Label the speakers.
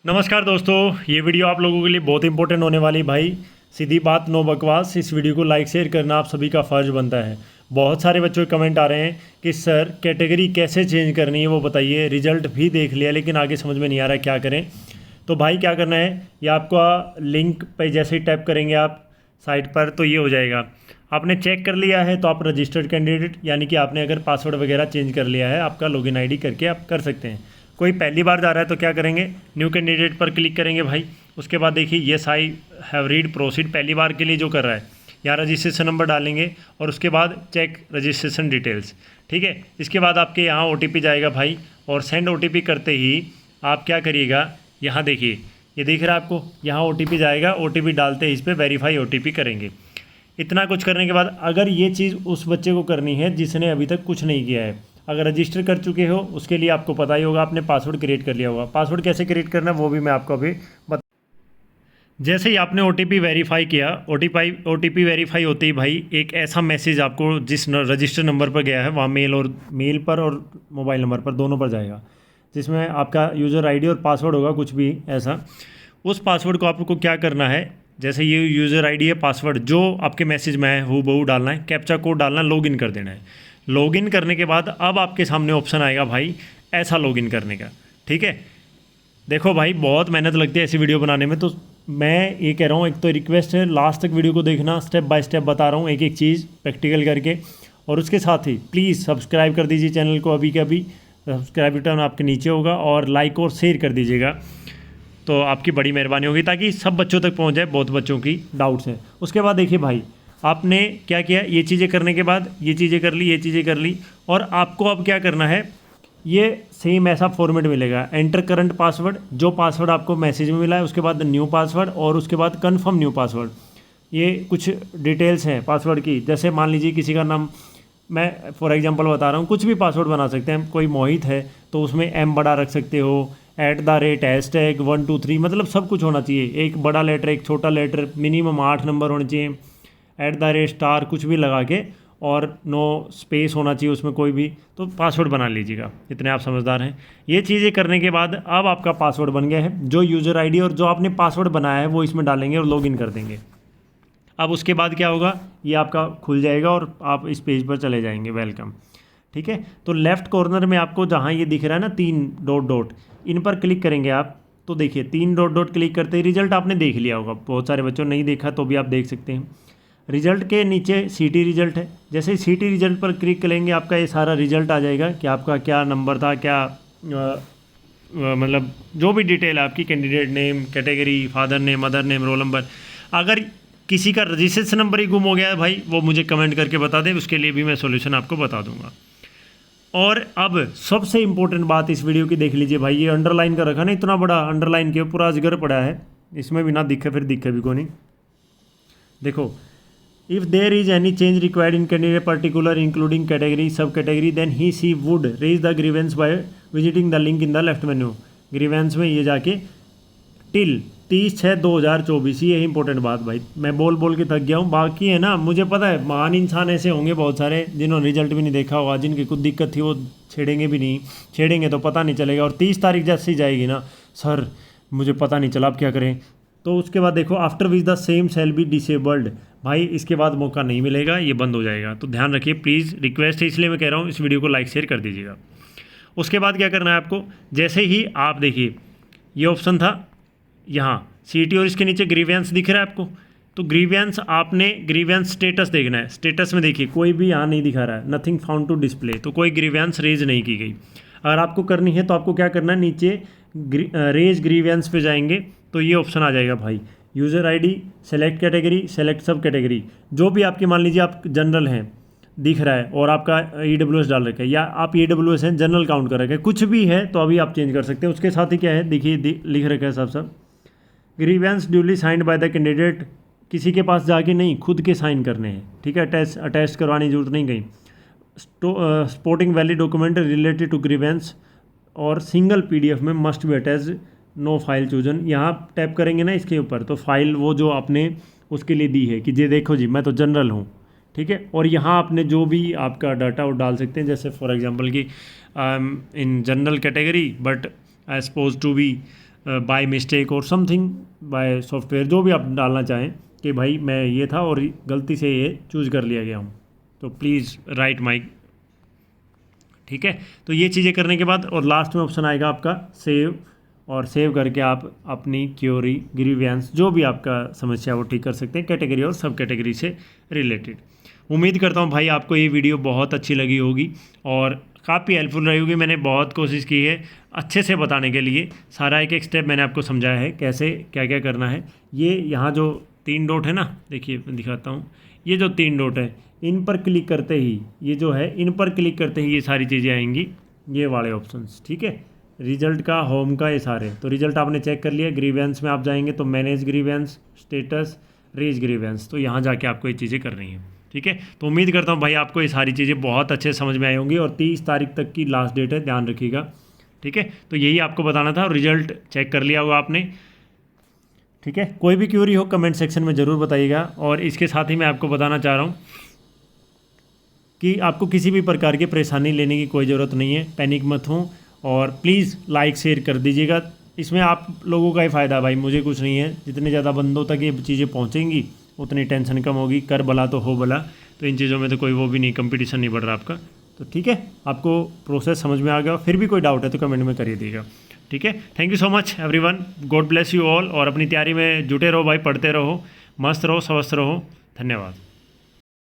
Speaker 1: नमस्कार दोस्तों, ये वीडियो आप लोगों के लिए बहुत इंपॉर्टेंट होने वाली भाई। सीधी बात, नो बकवास। इस वीडियो को लाइक शेयर करना आप सभी का फ़र्ज बनता है। बहुत सारे बच्चों के कमेंट आ रहे हैं कि सर कैटेगरी कैसे चेंज करनी है वो बताइए। रिजल्ट भी देख लिया लेकिन आगे समझ में नहीं आ रहा है क्या करें। तो भाई क्या करना है, ये आपका लिंक पे जैसे ही टैप करेंगे आप साइट पर तो ये हो जाएगा। आपने चेक कर लिया है तो आप रजिस्टर्ड कैंडिडेट, यानी कि आपने अगर पासवर्ड वगैरह चेंज कर लिया है, आपका लॉगिन आईडी करके आप कर सकते हैं। कोई पहली बार जा रहा है तो क्या करेंगे, न्यू कैंडिडेट पर क्लिक करेंगे भाई। उसके बाद देखिए yes I have read proceed, पहली बार के लिए जो कर रहा है यहाँ रजिस्ट्रेशन नंबर डालेंगे और उसके बाद चेक रजिस्ट्रेशन डिटेल्स। ठीक है, इसके बाद आपके यहाँ ओटीपी जाएगा भाई, और सेंड ओटीपी करते ही आप क्या करिएगा, यहाँ देखिए ये दिख रहा है आपको, यहाँ ओटीपी जाएगा। ओटीपी डालते ही इस पर वेरीफाई ओटीपी करेंगे। इतना कुछ करने के बाद अगर ये चीज़ उस बच्चे को करनी है जिसने अभी तक कुछ नहीं किया है, अगर रजिस्टर कर चुके हो उसके लिए आपको पता ही होगा, आपने पासवर्ड क्रिएट कर लिया होगा। पासवर्ड कैसे क्रिएट करना है वो भी मैं आपको अभी बता। जैसे ही आपने ओटीपी वेरीफाई किया, ओटीपी वेरीफाई होते ही भाई एक ऐसा मैसेज आपको जिस रजिस्टर नंबर पर गया है वहाँ मेल पर और मोबाइल नंबर पर दोनों पर जाएगा, जिसमें आपका यूज़र आईडी और पासवर्ड होगा कुछ भी ऐसा। उस पासवर्ड को आपको क्या करना है, जैसे ये यूज़र आईडी है, पासवर्ड जो आपके मैसेज में है हूबहू डालना है, कैप्चा कोड डालना है, लॉगिन कर देना है। लॉगिन करने के बाद अब आपके सामने ऑप्शन आएगा भाई ऐसा लॉगिन करने का। ठीक है, देखो भाई बहुत मेहनत लगती है ऐसी वीडियो बनाने में, तो मैं ये कह रहा हूँ, एक तो रिक्वेस्ट है लास्ट तक वीडियो को देखना, स्टेप बाय स्टेप बता रहा हूँ एक एक चीज़ प्रैक्टिकल करके। और उसके साथ ही प्लीज़ सब्सक्राइब कर दीजिए चैनल को, अभी के अभी सब्सक्राइब बटन आपके नीचे होगा, और लाइक और शेयर कर दीजिएगा तो आपकी बड़ी मेहरबानी होगी, ताकि सब बच्चों तक पहुंच जाए। बहुत बच्चों की डाउट्स हैं। उसके बाद देखिए भाई आपने क्या किया, ये चीज़ें करने के बाद ये चीज़ें कर ली, ये चीज़ें कर ली, और आपको अब क्या करना है, ये सेम ऐसा फॉर्मेट मिलेगा। एंटर करंट पासवर्ड, जो पासवर्ड आपको मैसेज में मिला है, उसके बाद न्यू पासवर्ड, और उसके बाद कन्फर्म न्यू पासवर्ड। ये कुछ डिटेल्स हैं पासवर्ड की, जैसे मान लीजिए किसी का नाम, मैं फॉर एग्जांपल बता रहा हूँ, कुछ भी पासवर्ड बना सकते हैं। कोई मोहित है तो उसमें एम बड़ा रख सकते हो, @##, 1 2 3, मतलब सब कुछ होना चाहिए। एक बड़ा लेटर एक छोटा लेटर, मिनिमम 8 नंबर होने चाहिए, @ कुछ भी लगा के, और नो स्पेस होना चाहिए उसमें कोई भी, तो पासवर्ड बना लीजिएगा। इतने आप समझदार हैं। ये चीज़ें करने के बाद अब आपका पासवर्ड बन गया है। जो यूज़र आईडी और जो आपने पासवर्ड बनाया है वो इसमें डालेंगे और लॉगिन कर देंगे। अब उसके बाद क्या होगा, ये आपका खुल जाएगा और आप इस पेज पर चले जाएंगे, वेलकम। ठीक है, तो लेफ़्ट कॉर्नर में आपको जहाँ ये दिख रहा है ना 3 डॉट डॉट, इन पर क्लिक करेंगे आप, तो देखिए 3 डॉट डॉट क्लिक करते ही रिजल्ट आपने देख लिया होगा। बहुत सारे बच्चों ने नहीं देखा तो भी आप देख सकते हैं। रिजल्ट के नीचे सीटी रिजल्ट है, जैसे ही सीटी रिजल्ट पर क्लिक करेंगे आपका ये सारा रिजल्ट आ जाएगा कि आपका क्या नंबर था, क्या मतलब जो भी डिटेल है आपकी, candidate name, category, father name, mother name, roll number. अगर किसी का रजिस्ट्रेशन नंबर ही गुम हो गया है भाई, वो मुझे कमेंट करके बता दे, उसके लिए भी मैं सॉल्यूशन आपको बता दूंगा। और अब सबसे इंपॉर्टेंट बात इस वीडियो की देख लीजिए भाई, ये अंडरलाइन का रखा ना, इतना बड़ा अंडरलाइन के पूरा अजगर पड़ा है, इसमें भी ना दिखे फिर दिखे भी को नहीं। देखो, if there is any change required in candidate particular including category sub category, then he she would raise the grievance by visiting the link in the left menu. Grievance में ये जाके टिल 30/6/2024, ये इंपॉर्टेंट बात भाई, मैं बोल बोल के थक गया हूँ। बाकी है ना, मुझे पता है महान इंसान ऐसे होंगे बहुत सारे जिन्होंने रिजल्ट भी नहीं देखा होगा, जिनकी कुछ दिक्कत थी वो छेड़ेंगे भी नहीं, छेड़ेंगे तो पता नहीं चलेगा। और 30 तारीख जैसे ही जाएगी ना, सर मुझे पता नहीं चला अब क्या करें, तो उसके बाद देखो after which the same cell be disabled, भाई इसके बाद मौका नहीं मिलेगा, ये बंद हो जाएगा। तो ध्यान रखिए प्लीज़, रिक्वेस्ट है इसलिए मैं कह रहा हूँ, इस वीडियो को लाइक शेयर कर दीजिएगा। उसके बाद क्या करना है आपको, जैसे ही आप देखिए ये ऑप्शन था यहाँ सीटी और इसके नीचे ग्रीवेंस दिख रहा है आपको, तो ग्रीवेंस आपने ग्रीवेंस स्टेटस देखना है। स्टेटस में देखिए कोई भी यहाँ नहीं दिखा रहा है, नथिंग फाउंड टू डिस्प्ले, तो कोई ग्रीवेंस रेज नहीं की गई। अगर आपको करनी है तो आपको क्या करना है, नीचे रेज ग्रीवेंस पे जाएंगे तो ये ऑप्शन आ जाएगा भाई, user ID, select category, select सब कैटेगरी, जो भी आपकी, मान लीजिए आप जनरल हैं दिख रहा है और आपका EWS डाल रखा है, या आप EWS हैं जनरल काउंट कर रखा है, कुछ भी है तो अभी आप चेंज कर सकते हैं। उसके साथ ही क्या है देखिए लिख रखा है सब grievance duly signed by the candidate, किसी के पास जाके नहीं, खुद के साइन करने हैं। ठीक है, अटैच करवाने की जरूरत नहीं कहीं। Supporting valid document related to grievance, और सिंगल PDF में must be attach, no file chosen. यहाँ टैप करेंगे ना इसके ऊपर, तो फाइल वो जो आपने उसके लिए दी है कि ये देखो जी मैं तो जनरल हूँ। ठीक है, और यहाँ आपने जो भी आपका डाटा वो डाल सकते हैं, जैसे फॉर एग्जांपल कि in general category but I suppose to be by mistake और समथिंग बाय सॉफ्टवेयर, जो भी आप डालना चाहें कि भाई मैं ये था और गलती से ये चूज़ कर लिया गया हूँ, तो प्लीज़ राइट माई। ठीक है, तो ये चीज़ें करने के बाद और लास्ट में ऑप्शन आएगा आपका सेव, और सेव करके आप अपनी क्यूरी ग्रीवेंस जो भी आपका समस्या है वो ठीक कर सकते हैं, कैटेगरी और सब कैटेगरी से रिलेटेड। उम्मीद करता हूँ भाई आपको ये वीडियो बहुत अच्छी लगी होगी और काफ़ी हेल्पफुल रही होगी। मैंने बहुत कोशिश की है अच्छे से बताने के लिए, सारा एक एक स्टेप मैंने आपको समझाया है कैसे क्या क्या करना है। ये यहाँ जो 3 डॉट है ना, देखिए मैं दिखाता हूँ, ये जो 3 डॉट है इन पर क्लिक करते ही, ये जो है इन पर क्लिक करते ही ये सारी चीज़ें आएंगी, ये वाले ऑप्शंस। ठीक है, रिजल्ट का, होम का, ये सारे। तो रिजल्ट आपने चेक कर लिया, ग्रीवेंस में आप जाएंगे तो manage grievance, status, raise grievance, तो यहाँ जाके आपको ये चीज़ें करनी है। ठीक है, तो उम्मीद करता हूँ भाई आपको ये सारी चीज़ें बहुत अच्छे से समझ में आई होंगी और 30 तारीख तक की लास्ट डेट है, ध्यान रखिएगा। ठीक है, तो यही आपको बताना था और रिजल्ट चेक कर लिया होगा आपने। ठीक है, कोई भी क्यूरी हो कमेंट सेक्शन में ज़रूर बताइएगा। और इसके साथ ही मैं आपको बताना चाह रहा हूँ कि आपको किसी भी प्रकार की परेशानी लेने की कोई ज़रूरत नहीं है, पैनिक मत हो और प्लीज़ लाइक शेयर कर दीजिएगा। इसमें आप लोगों का ही फ़ायदा भाई, मुझे कुछ नहीं है। जितने ज़्यादा बंदों तक ये चीज़ें पहुँचेंगी उतनी टेंशन कम होगी। कर भला तो हो भला, तो इन चीज़ों में तो कोई वो भी नहीं, कंपटीशन नहीं बढ़ रहा आपका। तो ठीक है, आपको प्रोसेस समझ में आ गया। फिर भी कोई डाउट है तो कमेंट में करिए दीजिएगा। ठीक है, thank you so much everyone, God bless you all. और अपनी तैयारी में जुटे रहो भाई, पढ़ते रहो, मस्त रहो, स्वस्थ रहो। धन्यवाद।